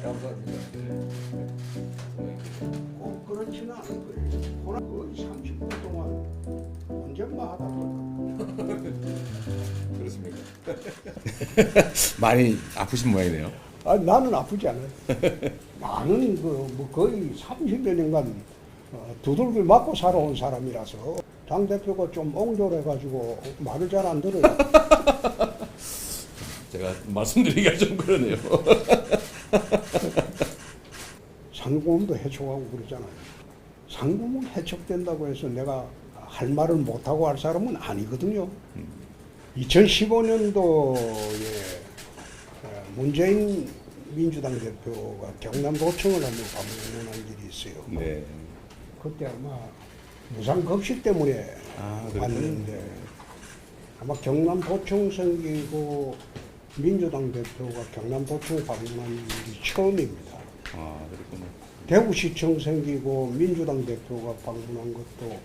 감사합니다. 꼭 그렇지는 않을 거예요. 거의 30분 동안 언젠가 하다 보니까. 그렇습니까? 많이 아프신 모양이네요. 나는 아프지 않아요. 나는 뭐 거의 30여 년간 두들겨 맞고 살아온 사람이라서 당 대표가 좀 옹졸해가지고 말을 잘 안 들어요. 제가 말씀드리기가 좀 그러네요. 상고문도 해촉하고 그러잖아요. 상고문 해촉된다고 해서 내가 할 말을 못하고 할 사람은 아니거든요. 2015년도에 문재인 민주당 대표가 경남도청을 한번 방문한 일이 있어요. 네. 그때 아마 무상급식 때문에 그렇군요. 왔는데 아마 경남도청 생기고 민주당 대표가 경남도청 방문한 일이 처음입니다. 그렇군요. 대구시청 생기고 민주당 대표가 방문한 것도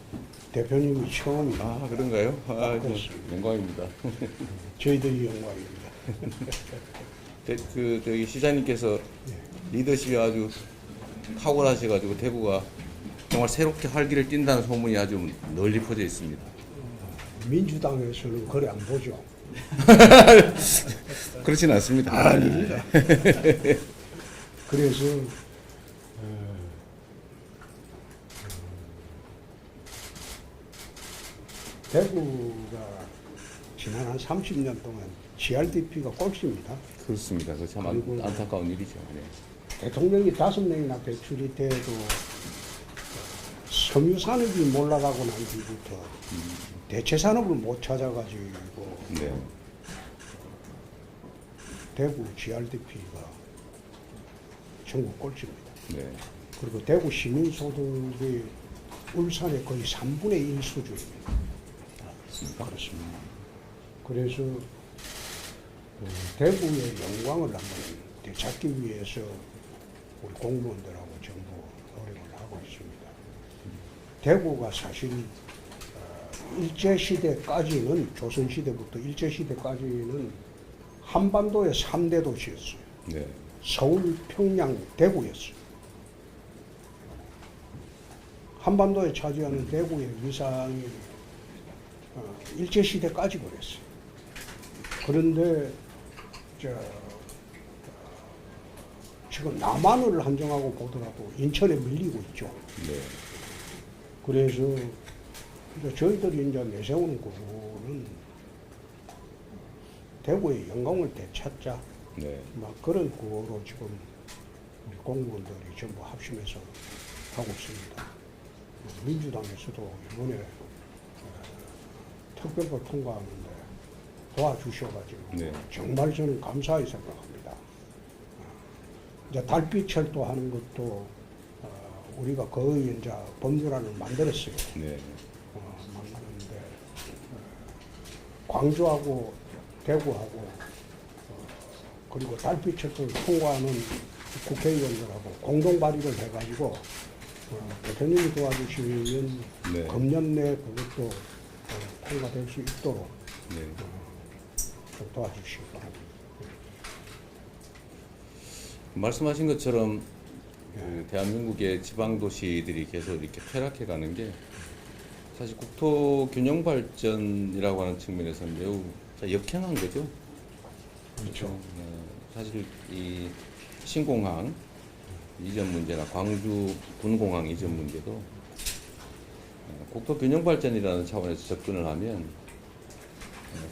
대표님이 처음이에요. 그런가요? 그렇습니다. 영광입니다. 저희들이 영광입니다. 저기 시장님께서 리더십이 아주 탁월하셔가지고 대구가 정말 새롭게 활기를 띈다는 소문이 아주 널리 퍼져 있습니다. 민주당에서는 그래 안 보죠. 그렇진 않습니다. 아닙니다. 그래서 대구가 지난 한 30년 동안 GRDP가 꼴찌입니다. 그렇습니다. 그 참 안타까운 일이죠. 네. 대통령이 5명이나 배출이 돼도 섬유 산업이 몰락하고 난 뒤부터 대체 산업을 못 찾아가지고 네. 대구 대구 GRDP가 전국 꼴찌입니다. 네. 그리고 대구 시민소득이 울산의 거의 3분의 1 수준입니다. 그렇습니다. 그래서 대구의 영광을 한번 되찾기 위해서 우리 공무원들하고 전부 노력을 하고 있습니다. 대구가 사실 일제시대까지는, 조선시대부터 일제시대까지는 한반도의 3대 도시였어요. 네. 서울, 평양, 대구였어요. 한반도에 차지하는 대구의 위상이 일제시대까지 그랬어요. 그런데 지금 남한을 한정하고 보더라도 인천에 밀리고 있죠. 네. 그래서 이제 저희들이 이제 내세우는 구호는 대구의 영광을 되찾자. 네. 막 그런 구호로 지금 우리 공무원들이 전부 합심해서 하고 있습니다. 민주당에서도 이번에 특별법 통과하는데 도와주셔가지고 네. 정말 저는 감사히 생각합니다. 이제 달빛 철도하는 것도 우리가 거의 이제 법률안을 만들었어요. 네. 만드는데 광주하고 대구하고 그리고 달빛 철도를 통과하는 국회의원들하고 공동 발의를 해가지고 대표님이 도와주시면 네. 금년 내 그것도 통과될 수 있도록 네. 좀 도와주시기 바랍니다. 말씀하신 것처럼 대한민국의 지방 도시들이 계속 이렇게 퇴락해 가는 게 사실 국토 균형 발전이라고 하는 측면에서는 매우 역행한 거죠. 그렇죠. 사실 이 신공항 이전 문제나 광주 군공항 이전 문제도 국토 균형 발전이라는 차원에서 접근을 하면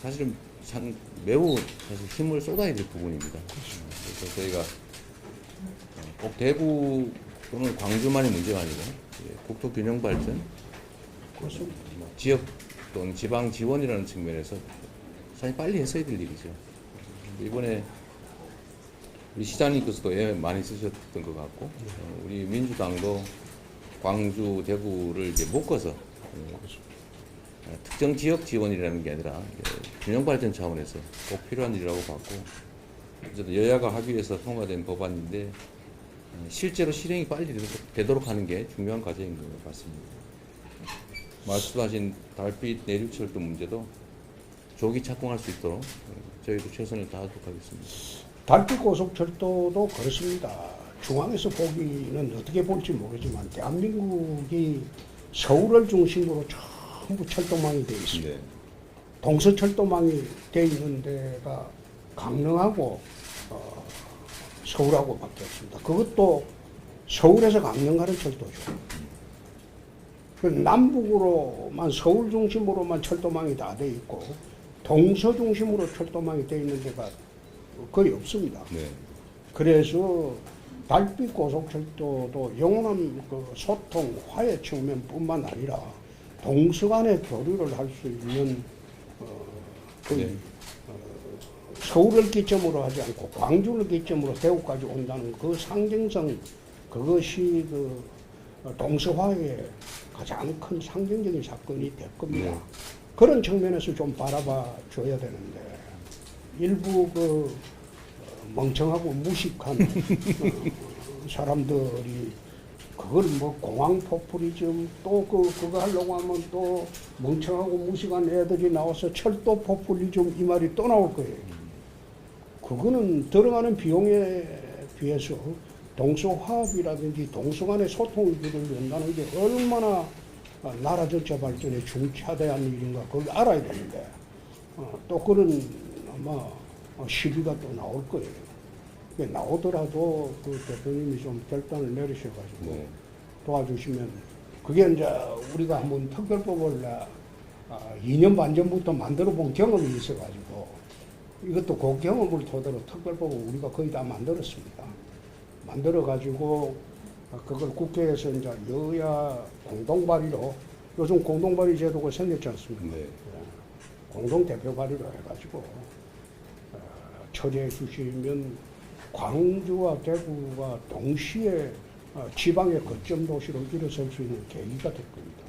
사실은 매우 사실 힘을 쏟아야 될 부분입니다. 그래서 저희가 꼭 대구 또는 광주만의 문제가 아니고 국토 균형 발전, 지역 또는 지방 지원이라는 측면에서 사실 빨리 했어야 될 일이죠. 이번에 우리 시장님께서도 애 많이 쓰셨던 것 같고 우리 민주당도 광주, 대구를 이제 묶어서 특정 지역 지원이라는 게 아니라 균형 발전 차원에서 꼭 필요한 일이라고 봤고 어쨌든 여야가 합의해서 통과된 법안인데 실제로 실행이 빨리 되도록 하는 게 중요한 과제인 것 같습니다. 말씀하신 달빛 내륙철도 문제도 조기 착공할 수 있도록 저희도 최선을 다하도록 하겠습니다. 달빛고속철도도 그렇습니다. 중앙에서 보기는 어떻게 볼지 모르지만 대한민국이 서울을 중심으로 전부 철도망이 되어 있습니다. 네. 동서철도망이 되어 있는 데가 강릉하고 서울하고 밖에 없습니다. 그것도 서울에서 강릉 가는 철도죠. 그 남북으로만 서울 중심으로만 철도망이 다 돼 있고 동서 중심으로 철도망이 돼 있는 데가 거의 없습니다. 네. 그래서 달빛 고속철도도 영원한 그 소통, 화해 측면뿐만 아니라 동서 간의 교류를 할 수 있는 거의 네. 서울을 기점으로 하지 않고 광주를 기점으로 대구까지 온다는 그 상징성, 그것이 그 동서화의 가장 큰 상징적인 사건이 될 겁니다. 네. 그런 측면에서 좀 바라봐 줘야 되는데 일부 그 멍청하고 무식한 사람들이 그걸 뭐 공항 포퓰리즘 또 그거 하려고 하면 또 멍청하고 무식한 애들이 나와서 철도 포퓰리즘 이 말이 또 나올 거예요. 그거는 들어가는 비용에 비해서 동서화합이라든지 동서 간의 소통을 연다는 게 얼마나 나라 전체 발전에 중차대한 일인가 그걸 알아야 되는데 또 그런 아마 시비가 또 나올 거예요. 나오더라도 그 대표님이 좀 결단을 내리셔가지고 네. 도와주시면 그게 이제 우리가 한번 특별법을 2년 반 전부터 만들어 본 경험이 있어가지고 이것도 그 경험을 토대로 특별법을 우리가 거의 다 만들었습니다. 만들어가지고 그걸 국회에서 이제 여야 공동 발의로 요즘 공동 발의 제도가 생겼지 않습니까? 네. 공동 대표 발의로 해가지고 처리해 주시면 광주와 대구가 동시에 지방의 거점 도시로 일어설 수 있는 계기가 될 겁니다.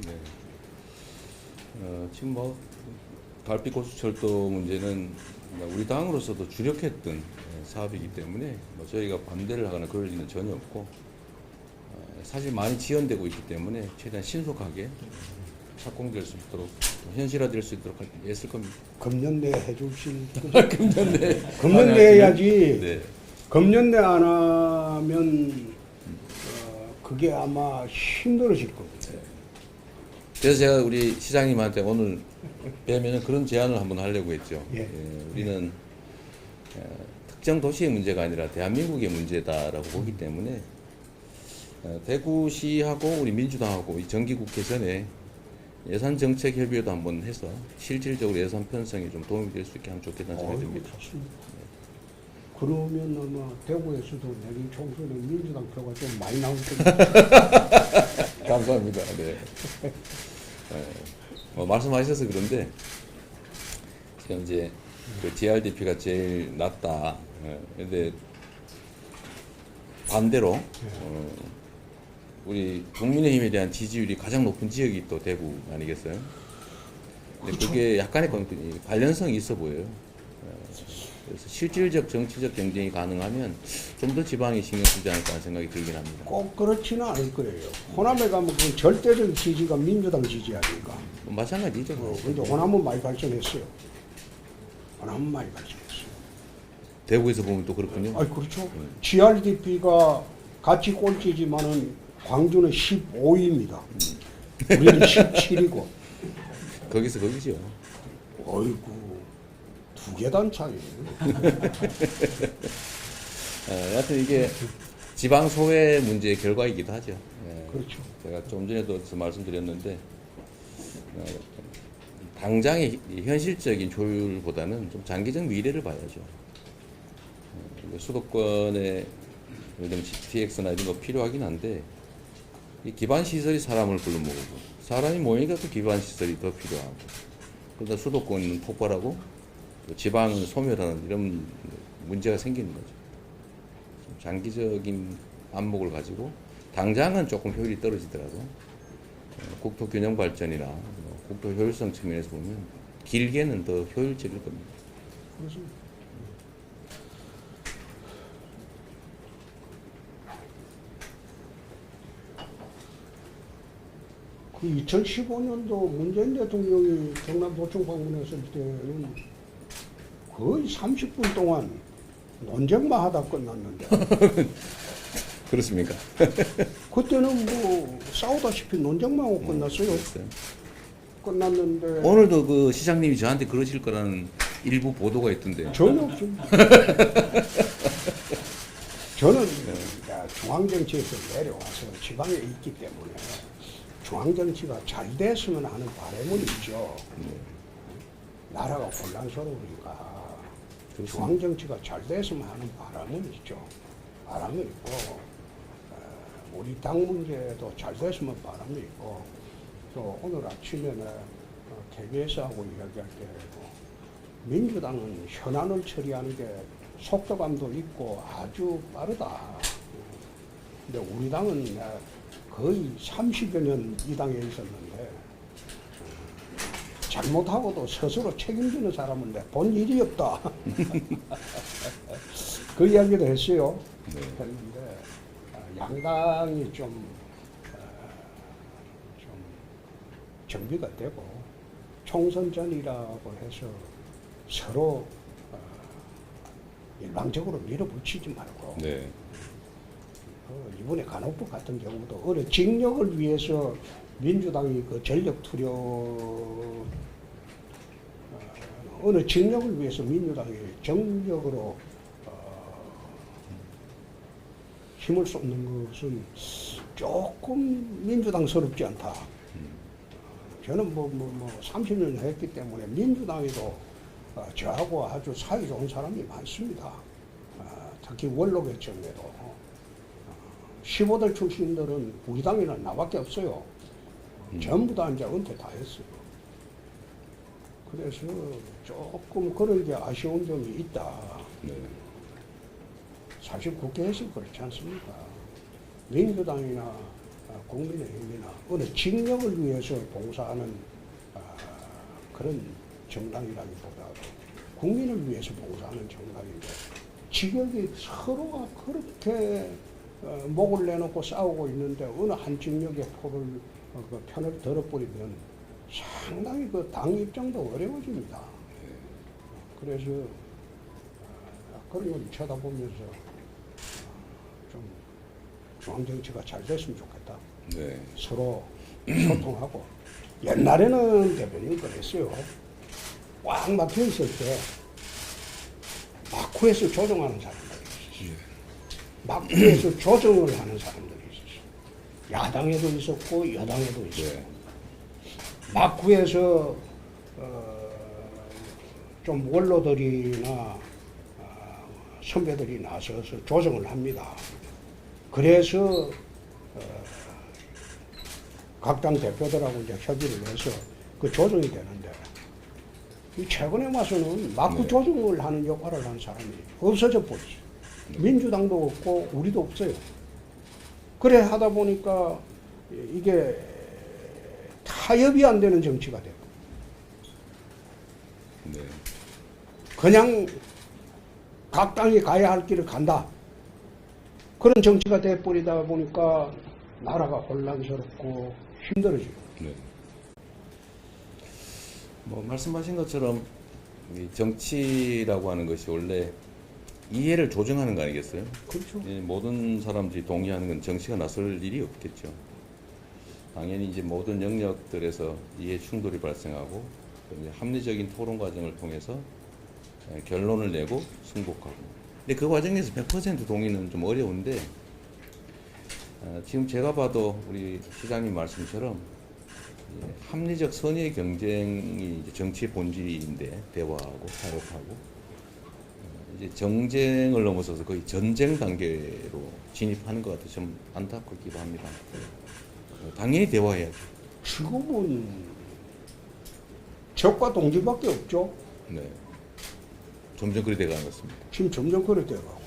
네. 지금 뭐 달빛 고속철도 문제는 우리 당으로서도 주력했던 사업이기 때문에 뭐 저희가 반대를 하거나 그럴 리는 전혀 없고 사실 많이 지연되고 있기 때문에 최대한 신속하게 착공될 수 있도록 현실화될 수 있도록 애쓸 겁니다. 금년 내에 해주실 금년 내 금년 내에 해야지. 네. 금년 내 안 하면 그게 아마 힘들어질 겁니다. 그래서 제가 우리 시장님한테 오늘 뵈면 그런 제안을 한번 하려고 했죠. 예. 우리는 특정 도시의 문제가 아니라 대한민국의 문제다라고 보기 때문에 대구시하고 우리 민주당하고 이 정기국회 전에 예산정책협의회도 한번 해서 실질적으로 예산 편성에 좀 도움이 될 수 있게 하면 좋겠다는 생각이 듭니다. 좋습니다. 그러면 아마 대구에서도 내년 총선에 민주당 표가 좀 많이 나올 겁니다. 감사합니다. 네. 말씀하셔서 그런데 지금 이제 그 GRDP가 제일 낮다. 그런데 반대로 우리 국민의힘에 대한 지지율이 가장 높은 지역이 또 대구 아니겠어요? 근데 그게 약간의 관련성이 있어 보여요. 그래서 실질적 정치적 경쟁이 가능하면 좀 더 지방에 신경 쓰지 않을까 하는 생각이 들긴 합니다. 꼭 그렇지는 않을 거예요. 호남에 가면 그 절대적 지지가 민주당 지지 아닙니까? 마찬가지죠. 근데 호남은 많이 발전했어요. 호남은 많이 발전했어요. 대구에서 보면 또 그렇군요. 아, 그렇죠. GRDP가 같이 꼴찌지만은 광주는 15위입니다. 우리는 17위고. 거기서 거기죠. 어이구, 2계단 차이에요. 여하튼 이게 지방 소외 문제의 결과이기도 하죠. 그렇죠. 제가 좀 전에도 말씀드렸는데 당장의 현실적인 조율보다는 좀 장기적 미래를 봐야죠. 수도권에 예를 들면 GTX나 이런 거 필요하긴 한데 이 기반 시설이 사람을 불러모으고 사람이 모이니까 또 기반 시설이 더 필요하고 그러다 수도권은 폭발하고 지방은 소멸하는 이런 문제가 생기는 거죠. 좀 장기적인 안목을 가지고 당장은 조금 효율이 떨어지더라도 국토 균형 발전이나 국토 효율성 측면에서 보면 길게는 더 효율적일 겁니다. 그렇습니다. 그 2015년도 문재인 대통령이 경남 도청 방문했을 때는 거의 30분 동안 논쟁만 하다 끝났는데 그렇습니까? 그때는 뭐 싸우다시피 논쟁만 하고 끝났어요. 그랬어요. 끝났는데 오늘도 그 시장님이 저한테 그러실 거라는 일부 보도가 있던데. 전혀 없습니다. 저는 이제 중앙정치에서 내려와서 지방에 있기 때문에 중앙정치가 잘 됐으면 하는 바람은 있죠. 나라가 혼란스러우니까 중앙정치가 잘 됐으면 하는 바람은 있죠. 바람이 있고 우리 당 문제도 잘 됐으면 바람이 있고 또 오늘 아침에는 KBS하고 이야기할 때도 민주당은 현안을 처리하는 게 속도감도 있고 아주 빠르다. 근데 우리 당은 거의 30여 년 이 당에 있었는데 잘못하고도 스스로 책임지는 사람은 본 일이 없다. 그 이야기도 했어요. 네. 했는데 양당이 좀 정비가 되고 총선 전이라고 해서 서로 일방적으로 밀어붙이지 말고 네. 이번에 간호법 같은 경우도 어느 징역을 위해서 민주당이 그 전력 투려 어느 징역을 위해서 민주당이 정력으로 힘을 쏟는 것은 조금 민주당스럽지 않다. 저는 30년 했기 때문에 민주당에도 저하고 아주 사이좋은 사람이 많습니다. 특히 원로계층에도 15대 출신들은 우리 당에는 나밖에 없어요. 전부 다 이제 은퇴 다 했어요. 그래서 조금 그런 게 아쉬운 점이 있다. 네. 사실 국회에서 그렇지 않습니까? 민주당이나 국민의힘이나 어느 진영을 위해서 봉사하는 그런 정당이라기보다 국민을 위해서 봉사하는 정당인데 지역이 서로가 그렇게 목을 내놓고 싸우고 있는데 어느 한 진영의 그 편을 들어버리면 상당히 그 당 입장도 어려워집니다. 그래서 그런 걸 쳐다보면서 좀 중앙정치가 잘 됐으면 좋겠다. 네. 서로 소통하고 옛날에는 대표님 그랬어요. 꽉 막혀 있을 때 막후에서 조정하는 사람들이 있었어요. 막후에서 조정을 하는 사람들이 있었어요. 야당에도 있었고 여당에도 있었고 네. 막후에서 좀 원로들이나 선배들이 나서서 조정을 합니다. 그래서 각 당 대표들하고 이제 협의를 해서 그 조정이 되는데 이 최근에 와서는 막구 네. 조정을 하는 역할을 하는 사람이 없어져 버리죠. 민주당도 없고 우리도 없어요. 그래 하다 보니까 이게 타협이 안 되는 정치가 되고 네. 그냥 각 당이 가야 할 길을 간다. 그런 정치가 돼버리다 보니까 나라가 혼란스럽고 힘들어지고. 네. 말씀하신 것처럼 이 정치라고 하는 것이 원래 이해를 조정하는 거 아니겠어요? 그렇죠. 모든 사람들이 동의하는 건 정치가 나설 일이 없겠죠. 당연히 이제 모든 영역들에서 이해 충돌이 발생하고 또 이제 합리적인 토론 과정을 통해서 결론을 내고 승복하고. 근데 그 과정에서 100% 동의는 좀 어려운데 지금 제가 봐도 우리 시장님 말씀처럼 합리적 선의의 경쟁이 이제 정치의 본질인데 대화하고 타협하고 이제 정쟁을 넘어서서 거의 전쟁 단계로 진입하는 것 같아서 좀 안타깝기도 합니다. 당연히 대화해야죠. 지금은 적과 동지밖에 없죠. 네. 점점 그리 돼가는 것 같습니다. 지금 점점 그래 돼가고.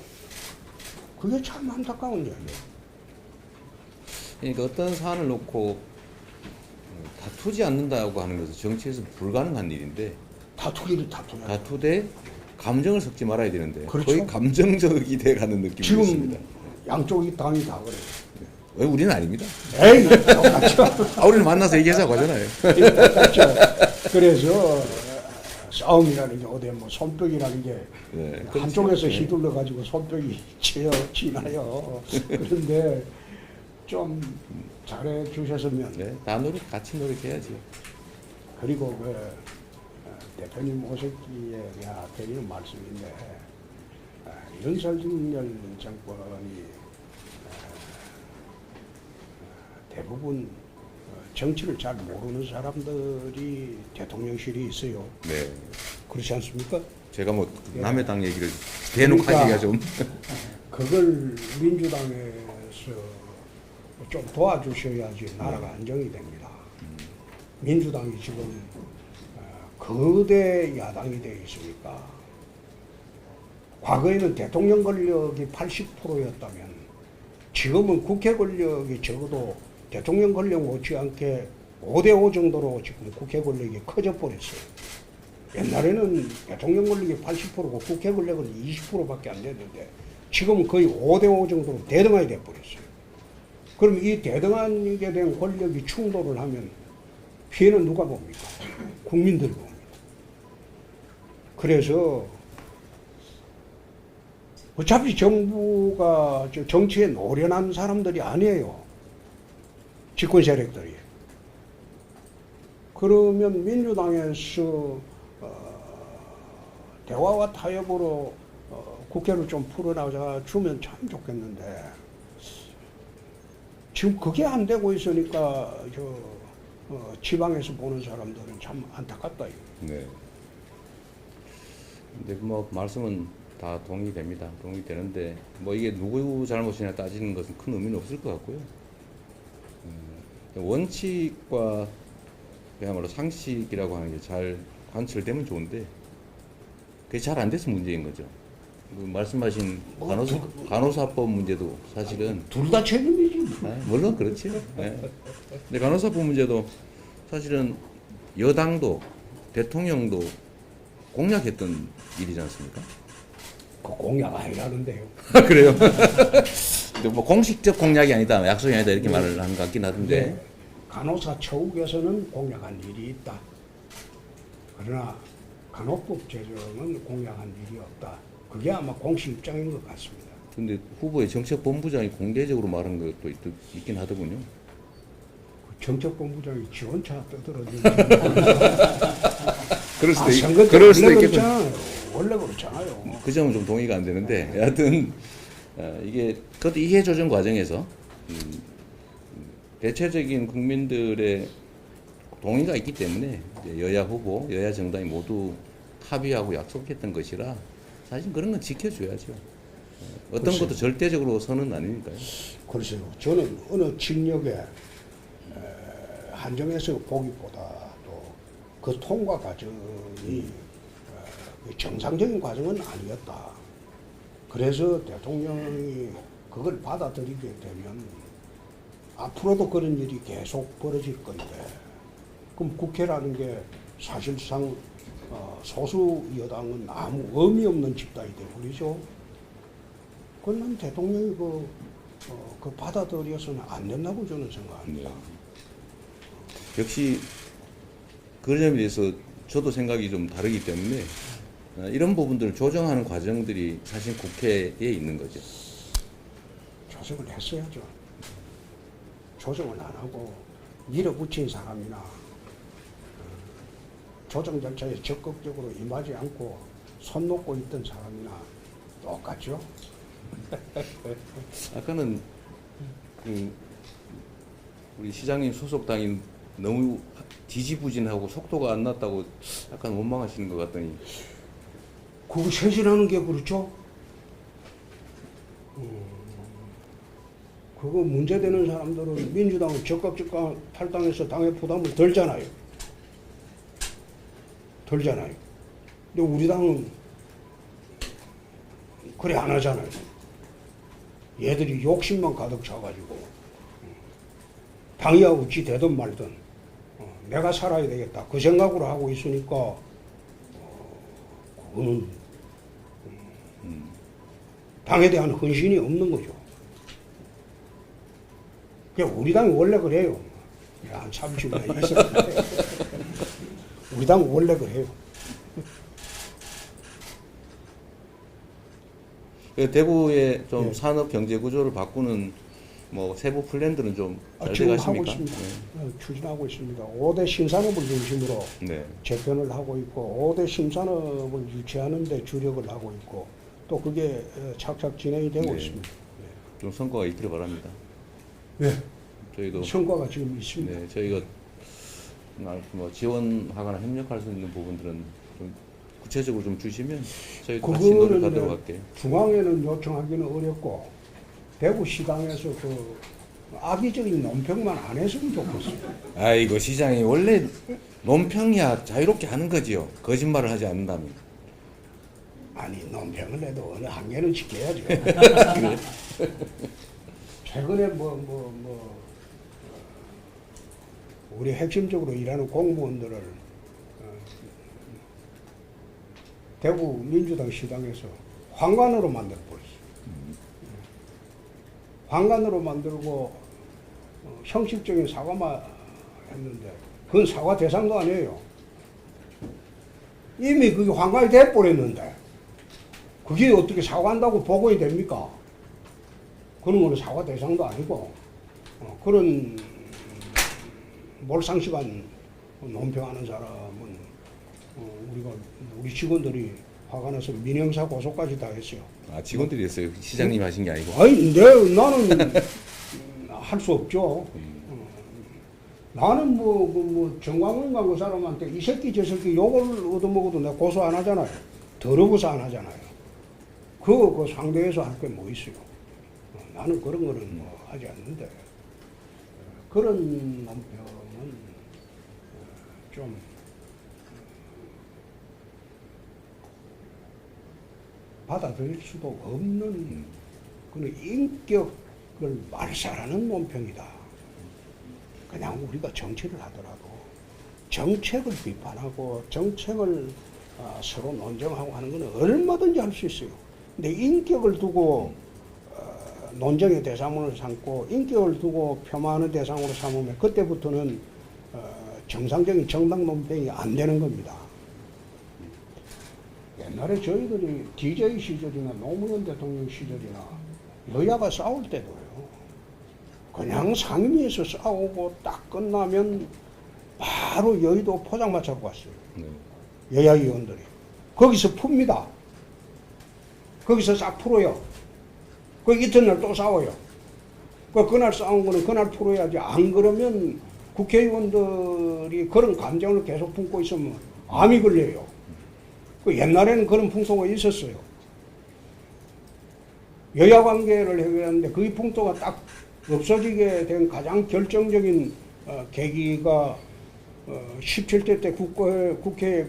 그게 참 안타까운 이야기예요. 그러니까 어떤 사안을 놓고 다투지 않는다고 하는 것은 정치에서 불가능한 일인데 다투기를 다투냐. 다투되 감정을 섞지 말아야 되는데 그렇죠. 거의 감정적이 돼가는 느낌이 지금 있습니다. 양쪽이 당이 다 그래요. 왜 우리는 아닙니다. 에이, 똑같죠. 우리는 만나서 얘기하자고 하잖아요. 똑같죠. 그래서 싸움이라는 게 어디 뭐 손뼉이라는 게 네. 한쪽에서 네. 휘둘러 가지고 손뼉이 지나요. 그런데 좀 잘해 주셨으면. 네, 다 같이 노력해야죠. 그리고 대표님 오셨기에 내가 드리는 말씀인데 윤석열 정권이 대부분 정치를 잘 모르는 사람들이 대통령실이 있어요. 네. 그렇지 않습니까? 제가 뭐 예. 남의 당 얘기를 대놓고 그러니까 하기가 좀. 그걸 민주당에서 좀 도와주셔야지 나라가 안정이 됩니다. 민주당이 지금 거대 야당이 되어 있으니까 과거에는 대통령 권력이 80%였다면 지금은 국회 권력이 적어도 대통령 권력 못지않게 5대5 정도로 지금 국회 권력이 커져 버렸어요. 옛날에는 대통령 권력이 80%고 국회 권력은 20%밖에 안 됐는데 지금은 거의 5대5 정도로 대등하게 돼버렸어요. 그럼 이 대등하게 된 권력이 충돌을 하면 피해는 누가 봅니까? 국민들이 봅니다. 그래서 어차피 정부가 정치에 노련한 사람들이 아니에요. 집권 세력들이. 그러면 민주당에서 대화와 타협으로 국회를 좀 풀어나가 주면 참 좋겠는데 지금 그게 안 되고 있으니까 지방에서 보는 사람들은 참 안타깝다. 네. 근데 뭐 말씀은 다 동의됩니다. 동의되는데 뭐 이게 누구 잘못이냐 따지는 것은 큰 의미는 없을 것 같고요. 원칙과 그야말로 상식이라고 하는 게 잘 관철되면 좋은데 그게 잘 안 돼서 문제인 거죠. 말씀하신 간호사법 문제도 사실은 둘 다 책임이지. 물론 그렇죠. 네. 근데 간호사법 문제도 사실은 여당도 대통령도 공약했던 일이지 않습니까? 그 공약 아니라는데요. 그래요? 근데 뭐 공식적 공약이 아니다, 약속이 아니다 이렇게 말을 한 것 같긴 하던데. 네. 간호사 처우에서는 공약한 일이 있다. 그러나 간호법 제정은 공약한 일이 없다. 그게 아마 공식 입장인 것 같습니다. 근데 후보의 정책본부장이 공개적으로 말한 것도 있긴 하더군요. 정책본부장이 지원차 떠들어주는 그럴 수도 있겠군. 그렇잖아요. 원래 그렇잖아요. 그 점은 좀 동의가 안 되는데 여하튼 이게 그것도 이해 조정 과정에서 대체적인 국민들의 동의가 있기 때문에 이제 여야 후보, 여야 정당이 모두 합의하고 약속했던 것이라 사실 그런 건 지켜줘야죠. 어떤 글쎄요. 것도 절대적으로 선은 아니니까요. 글쎄요. 저는 어느 진역에 한정해서 보기보다도 그 통과 과정이 정상적인 과정은 아니었다. 그래서 대통령이 그걸 받아들이게 되면 앞으로도 그런 일이 계속 벌어질 건데 그럼 국회라는 게 사실상 소수 여당은 아무 의미 없는 집단이 되버리죠. 그건 대통령이 그 받아들여서는 안 된다고 저는 생각합니다. 네. 역시 그런 점에 대해서 저도 생각이 좀 다르기 때문에 이런 부분들을 조정하는 과정들이 사실 국회에 있는 거죠. 조정을 했어야죠. 조정을 안 하고 밀어붙인 사람이나 조정 절차에 적극적으로 임하지 않고 손 놓고 있던 사람이나 똑같죠. 아까는 우리 시장님 소속 당인 너무 지지부진하고 속도가 안 났다고 약간 원망하시는 것 같더니 그거 쇄신하는 게 그렇죠. 그거 문제되는 사람들은 민주당은 적극 탈당해서 당의 부담을 덜잖아요. 덜잖아요. 근데 우리 당은 그래 안 하잖아요. 얘들이 욕심만 가득 차가지고 당이하고 지 되든 말든 내가 살아야 되겠다 그 생각으로 하고 있으니까 그거는 당에 대한 헌신이 없는 거죠. 우리 당이 원래 그래요. 한 30년 있었는데 우리 당은 원래 그래요. 그 대구의 좀 예. 산업 경제 구조를 바꾸는 뭐 세부 플랜들은 좀 잘 지금 하고 돼가십니까? 있습니다. 추진하고 있습니다. 5대 신산업을 중심으로 네. 재편을 하고 있고 5대 신산업을 유치하는 데 주력을 하고 있고 또 그게 착착 진행이 되고 네. 있습니다. 좀 성과가 있기를 바랍니다. 네. 저희도 성과가 지금 있습니다. 네, 저희가 뭐 지원하거나 협력할 수 있는 부분들은 좀 구체적으로 좀 주시면 저희도 같이 그거는 노력하도록 이제 할게요. 중앙에는 요청하기는 어렵고 대구시당에서 그 악의적인 논평만 안 했으면 좋겠어요. 아이고 시장이 원래 논평이야 자유롭게 하는 거지요. 거짓말을 하지 않는다면. 아니 논평을 해도 어느 한계는 지켜야죠. 최근에 우리 핵심적으로 일하는 공무원들을 대구 민주당 시당에서 황관으로 만들어 버렸어요. 황관으로 만들고 형식적인 사과만 했는데 그건 사과 대상도 아니에요. 이미 그게 황관이 돼버렸는데 그게 어떻게 사과한다고 보고이 됩니까? 그런 거는 사과 대상도 아니고 그런 몰상식한 논평하는 사람은 우리 직원들이 화가 나서 민형사 고소까지 다 했어요. 아 직원들이 했어요. 시장님 하신 게 아니고. 아니, 나는 할 수 없죠. 나는 정광훈인가 그 사람한테 이 새끼 저 새끼 욕을 얻어먹어도 내가 고소 안 하잖아요. 더러워서 안 하잖아요. 그 상대에서 할 게 뭐 있어요. 나는 그런 거는 뭐 하지 않는데 그런 논평은 좀 받아들일 수도 없는 그런 인격을 말살하는 논평이다. 그냥 우리가 정치를 하더라도 정책을 비판하고 정책을 서로 논쟁하고 하는 것은 얼마든지 할 수 있어요. 근데 인격을 두고 논쟁의 대상으로 삼고 인격을 두고 폄하하는 대상으로 삼으면 그때부터는 정상적인 정당 논평이 안 되는 겁니다. 옛날에 저희들이 DJ 시절이나 노무현 대통령 시절이나 여야가 싸울 때도요. 그냥 상임위에서 싸우고 딱 끝나면 바로 여의도 포장마차로 갔어요. 네. 여야 의원들이. 거기서 풉니다. 거기서 싹 풀어요. 그 이튿날 또 싸워요. 그날 싸운 거는 그날 풀어야지. 안 그러면 국회의원들이 그런 감정을 계속 품고 있으면 암이 걸려요. 그 옛날에는 그런 풍토가 있었어요. 여야 관계를 해결하는데 그 풍토가 딱 없어지게 된 가장 결정적인 계기가 17대 때 국회에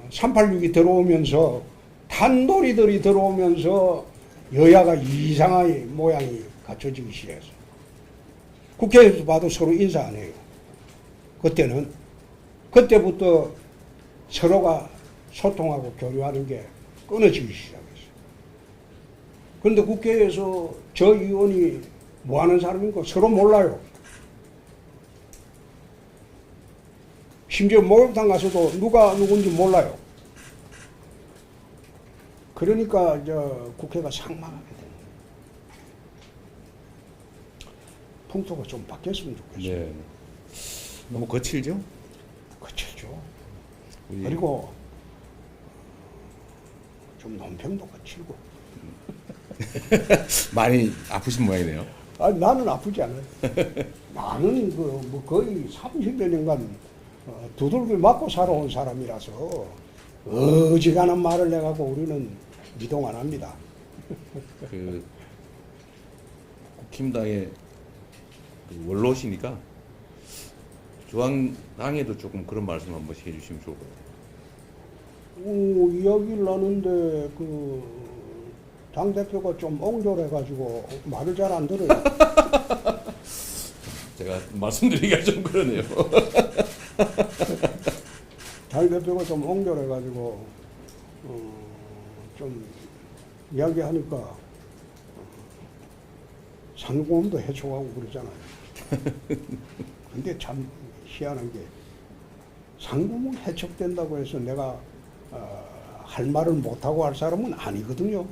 386이 들어오면서 탄놀이들이 들어오면서 여야가 이상한 모양이 갖춰지기 시작했어요. 국회에서 봐도 서로 인사 안 해요. 그때부터 서로가 소통하고 교류하는 게 끊어지기 시작했어요. 그런데 국회에서 저 의원이 뭐 하는 사람인가 서로 몰라요. 심지어 목욕탕 가서도 누가 누군지 몰라요. 그러니까 국회가 상망하게 되는 거예요. 풍토가 좀 바뀌었으면 좋겠어요. 네. 너무 거칠죠? 거칠죠. 우리 그리고 좀 논평도 거칠고. 많이 아프신 모양이네요. 아니, 나는 아프지 않아요. 나는 거의 30여 년간 두들겨 맞고 살아온 사람이라서 어지간한 말을 해갖고 우리는 미동 안 합니다. 국힘당의 원로시니까 중앙당에도 조금 그런 말씀 한 번씩 해주시면 좋을 것 같아요. 이야기를 하는데 당대표가 좀 옹졸해가지고 말을 잘 안 들어요. 제가 말씀드리기가 좀 그러네요. 당대표가 좀 옹졸해가지고 좀 이야기하니까 상공도 해촉하고 그러잖아요. 근데 참 희한한 게 상공은 해촉된다고 해서 내가 할 말을 못하고 할 사람은 아니거든요.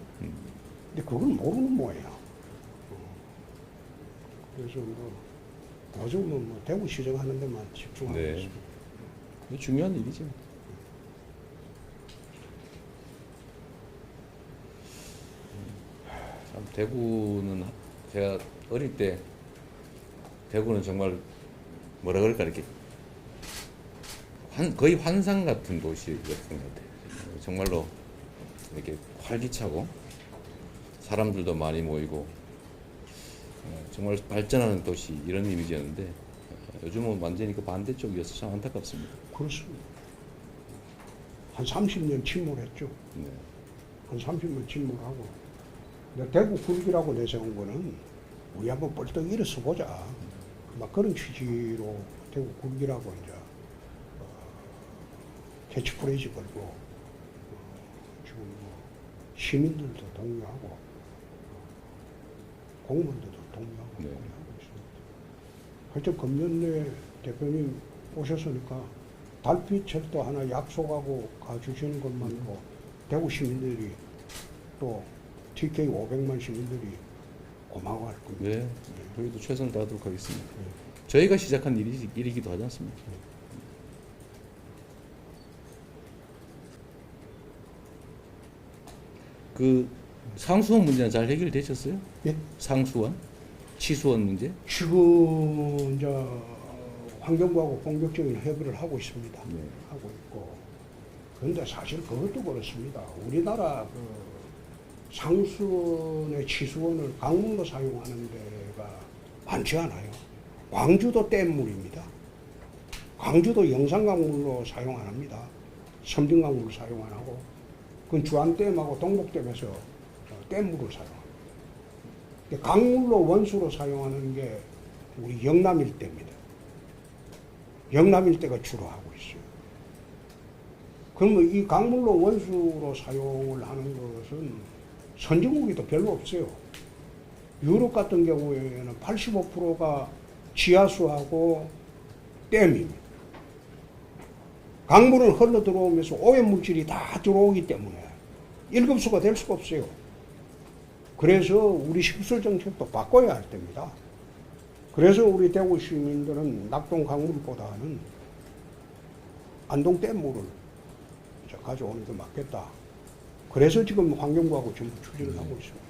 근데 그걸 모르는 모양이야. 그래서 뭐 요즘은 뭐 대구 시정 하는 데만 집중하고 네. 있습니다. 이거 중요한 일이죠. 참 대구는 제가 어릴 때 대구는 정말 뭐라 그럴까 이렇게 거의 환상 같은 도시였던 것 같아요. 정말로 이렇게 활기차고 사람들도 많이 모이고 정말 발전하는 도시 이런 이미지였는데 요즘은 완전히 그 반대쪽이어서 참 안타깝습니다. 그렇습니다. 한 30년 침몰했죠. 네. 한 30년 침몰하고. 근데 대구 굴기라고 내세운 거는 우리 한번 벌떡 일어서 보자. 막 그런 취지로 대구 굴기라고 이제 캐치프레이즈 걸고 지금 뭐 시민들도 동요하고 공무원들도 동요하고 네. 하고 있습니다. 하여튼 금년에 대표님 오셨으니까 달빛 철도 하나 약속하고 가주시는 것만으로 대구 시민들이 또 TK 500만 시민들이 고마워할 겁니다. 네, 저희도 최선을 다하도록 하겠습니다. 저희가 시작한 일이기도 하지 않습니까? 그 상수원 문제는 잘 해결되셨어요? 예? 상수원, 치수원 문제? 지금 이제 환경부하고 본격적인 협의를 하고 있습니다. 네. 하고 있고. 그런데 사실 그것도 그렇습니다. 우리나라 그 상수원의 치수원을 강물로 사용하는 데가 많지 않아요. 광주도 댐물입니다. 광주도 영산강물로 사용 안 합니다. 섬진강물을 사용 안 하고, 그건 주안댐하고 동목댐에서 댐물을 사용합니다. 강물로 원수로 사용하는 게 우리 영남일대입니다. 영남일대가 주로 하고 있어요. 그러면 이 강물로 원수로 사용을 하는 것은 선진국에도 별로 없어요. 유럽 같은 경우에는 85%가 지하수하고 댐입니다. 강물은 흘러 들어오면서 오염물질이 다 들어오기 때문에 1급수가 될 수가 없어요. 그래서 우리 식수를 정책도 바꿔야 할 때입니다. 그래서 우리 대구 시민들은 낙동 강물보다는 안동 댐물을 가져오는 게 맞겠다. 그래서 지금 환경부하고 전부 추진을 하고 있습니다.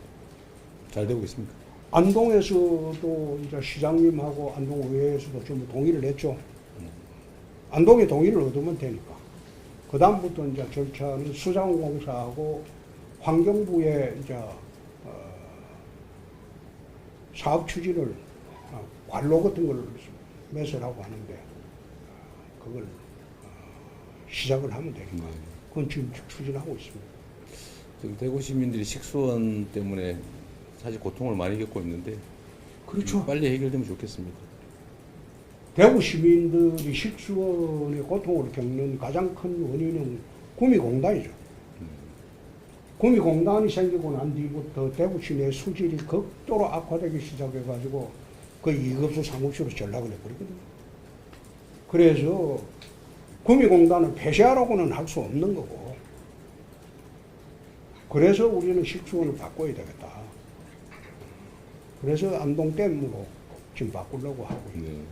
잘 되고 있습니까? 안동에서도 이제 시장님하고 안동의회에서도 전부 동의를 냈죠. 안동에 동의를 얻으면 되니까. 그다음부터 이제 절차는 수자원공사하고 환경부에 이제 사업 추진을 관로 같은 걸 매설하고 하는데 그걸 시작을 하면 되니까. 그건 지금 추진하고 있습니다. 지금 대구 시민들이 식수원 때문에 사실 고통을 많이 겪고 있는데 그렇죠. 빨리 해결되면 좋겠습니다. 대구 시민들이 식수원의 고통을 겪는 가장 큰 원인은 구미공단이죠. 구미공단이 생기고 난 뒤부터 대구 시내 수질이 극도로 악화되기 시작해가지고 그 2급수 사무실로 전락을 해버리거든요. 그래서 구미공단을 폐쇄하라고는 할 수 없는 거고, 그래서 우리는 식수원을 바꿔야 되겠다. 그래서 안동댐으로 지금 바꾸려고 하고 있는 거예요. 네.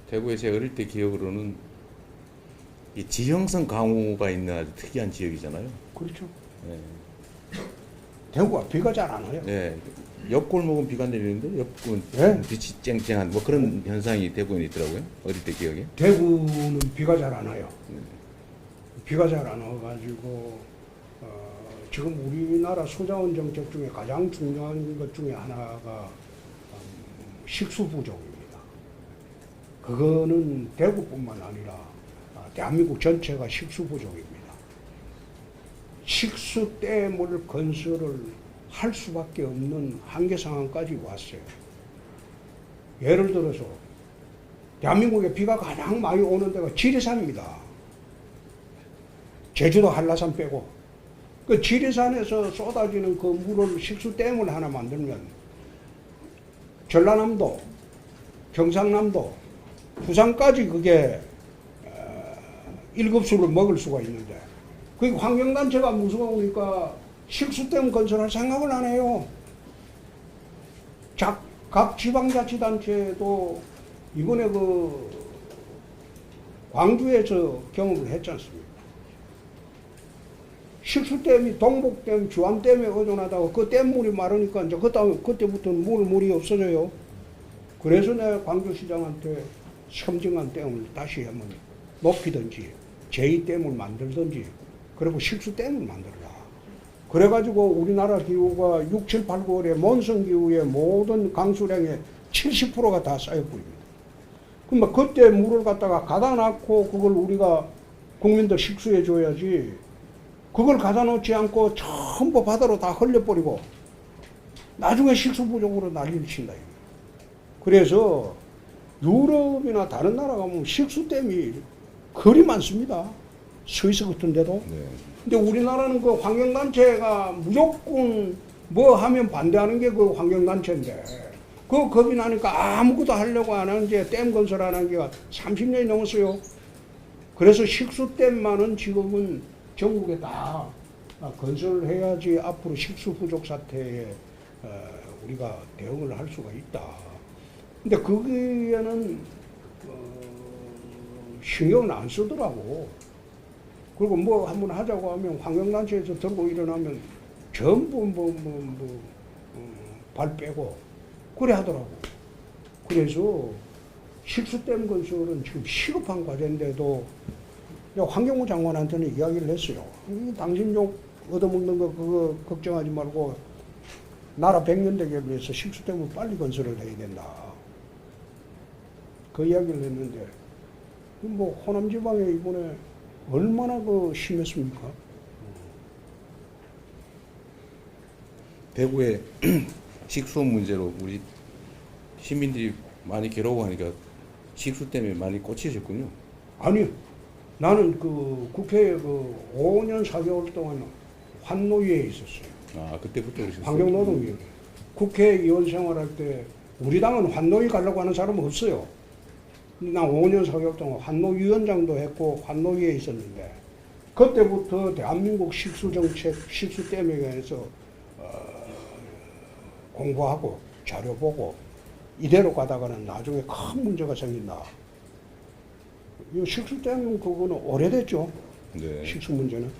대구에 제 어릴 때 기억으로는 이 지형성 강우가 있는 아주 특이한 지역이잖아요. 그렇죠. 네. 대구가 비가 잘 안 와요. 네. 옆 골목은 비가 내리는데 옆 골목은 네. 빛이 쨍쨍한 뭐 그런 현상이 대구에 있더라고요. 어릴 때 기억에. 대구는 비가 잘 안 와요. 비가 잘 안 와가지고 지금 우리나라 소자원 정책 중에 가장 중요한 것 중에 하나가 식수 부족입니다. 그거는 대구뿐만 아니라 대한민국 전체가 식수 부족입니다. 식수댐을 건설을 할 수밖에 없는 한계 상황까지 왔어요. 예를 들어서 대한민국에 비가 가장 많이 오는 데가 지리산입니다. 제주도 한라산 빼고. 그 지리산에서 쏟아지는 그 물을 식수댐을 하나 만들면 전라남도, 경상남도, 부산까지 그게 1급수를 먹을 수가 있는데 그 환경단체가 무서우니까 식수댐 건설할 생각을 안 해요. 각 지방자치단체도 이번에 그 광주에서 경험을 했지 않습니까? 식수댐이 동복댐, 주암댐에 의존하다가 그 댐물이 마르니까 이제 그때부터는 물이 없어져요. 그래서 내가 광주시장한테 섬진강 댐을 다시 한번 높이든지 제2댐을 만들든지 그리고 식수댐을 만들라. 그래가지고 우리나라 기후가 6, 7, 8, 9월에 몬순기후의 모든 강수량의 70%가 다 쌓여버립니다. 그러면 그때 물을 갖다가 가다 놨고 그걸 우리가 국민들 식수해 줘야지 그걸 가다 놓지 않고 전부 바다로 다 흘려버리고 나중에 식수 부족으로 난리를 친다. 그래서 유럽이나 다른 나라 가면 식수댐이 그리 많습니다. 스위스 같은 데도. 네. 근데 우리나라는 그 환경단체가 무조건 뭐 하면 반대하는 게 그 환경단체인데 그 겁이 나니까 아무것도 하려고 안 하는 댐 건설 안 한 게 30년이 넘었어요. 그래서 식수댐만은 지금은 전국에 다 건설을 해야지 앞으로 식수 부족 사태에 우리가 대응을 할 수가 있다. 근데 거기에는 신경을 안 쓰더라고. 그리고 뭐 한번 하자고 하면 환경단체에서 들고 일어나면 전부 발 빼고 그래 하더라고. 그래서 식수댐 건설은 지금 시급한 과제인데도 환경부 장관한테는 이야기를 했어요. 당신 욕 얻어먹는 거 그거 걱정하지 말고 나라 100년 되기 위해서 식수댐을 빨리 건설을 해야 된다. 그 이야기를 했는데 뭐 호남 지방에 이번에 얼마나 그 심했습니까? 대구의 식수 문제로 우리 시민들이 많이 괴로워하니까 식수 때문에 많이 꽂히셨군요. 아니, 나는 그 국회에 그 5년 4개월 동안 환노위에 있었어요. 아, 그때부터 그러셨어요? 환경노동위원회. 국회의원 생활할 때 우리 당은 환노위 가려고 하는 사람은 없어요. 나 5년 4개월 동안 환노위원장도 했고 환노위에 있었는데 그때부터 대한민국 식수정책, 식수댐에 대해서 공부하고 자료 보고 이대로 가다가는 나중에 큰 문제가 생긴다. 이 식수댐 그거는 오래됐죠. 네. 식수 문제는.